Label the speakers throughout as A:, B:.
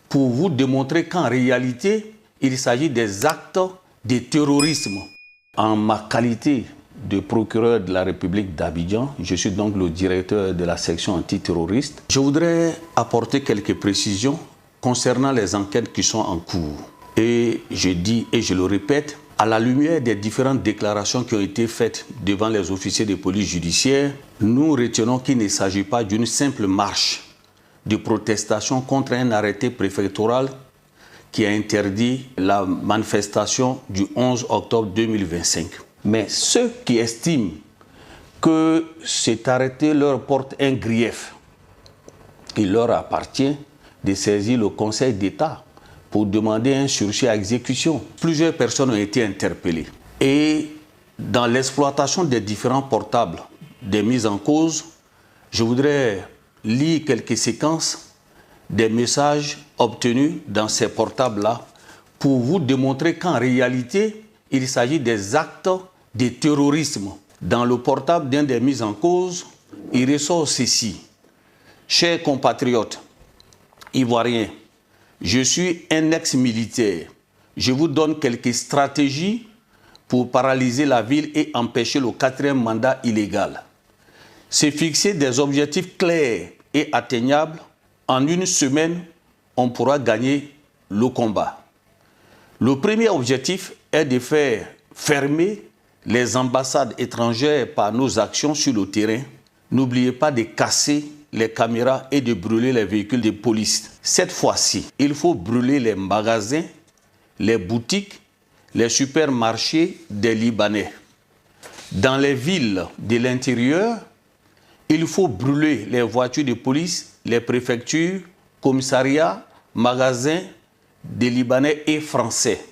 A: pour vous démontrer qu'en réalité, il s'agit des actes de terrorisme. En ma qualité de procureur de la République d'Abidjan, je suis donc le directeur de la section antiterroriste. Je voudrais apporter quelques précisions concernant les enquêtes qui sont en cours. Et je dis et je le répète, à la lumière des différentes déclarations qui ont été faites devant les officiers de police judiciaire, nous retenons qu'il ne s'agit pas d'une simple marche de protestation contre un arrêté préfectoral qui a interdit la manifestation du 11 octobre 2025. Mais ceux qui estiment que cet arrêté leur porte un grief, il leur appartient de saisir le Conseil d'État pour demander un sursis à exécution. Plusieurs personnes ont été interpellées. Et dans l'exploitation des différents portables des mises en cause, je voudrais lire quelques séquences des messages obtenus dans ces portables-là pour vous démontrer qu'en réalité, il s'agit des actes de terrorisme. Dans le portable d'un des mises en cause, il ressort ceci. Chers compatriotes ivoiriens, je suis un ex-militaire. Je vous donne quelques stratégies pour paralyser la ville et empêcher le 4e mandat illégal. C'est fixer des objectifs clairs et atteignables. En une semaine, on pourra gagner le combat. Le premier objectif est de faire fermer les ambassades étrangères par nos actions sur le terrain. N'oubliez pas de casser les caméras et de brûler les véhicules de police. Cette fois-ci, il faut brûler les magasins, les boutiques, les supermarchés des Libanais. Dans les villes de l'intérieur, il faut brûler les voitures de police, les préfectures, commissariats, magasins des Libanais et Français.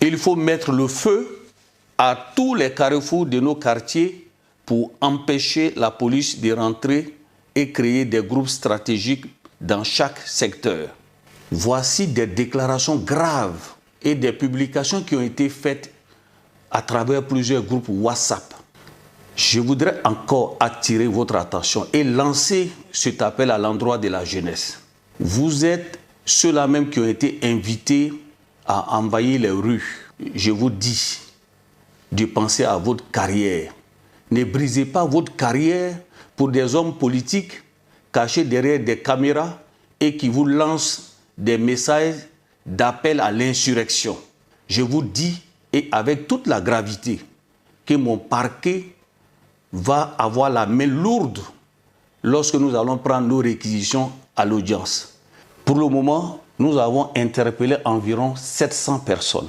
A: Il faut mettre le feu à tous les carrefours de nos quartiers pour empêcher la police de rentrer et créer des groupes stratégiques dans chaque secteur. Voici des déclarations graves et des publications qui ont été faites à travers plusieurs groupes WhatsApp. Je voudrais encore attirer votre attention et lancer cet appel à l'endroit de la jeunesse. Vous êtes ceux-là même qui ont été invités à envahir les rues. Je vous dis de penser à votre carrière. Ne brisez pas votre carrière pour des hommes politiques cachés derrière des caméras et qui vous lancent des messages d'appel à l'insurrection. Je vous dis, et avec toute la gravité, que mon parquet va avoir la main lourde lorsque nous allons prendre nos réquisitions à l'audience. Pour le moment, nous avons interpellé environ 700 personnes.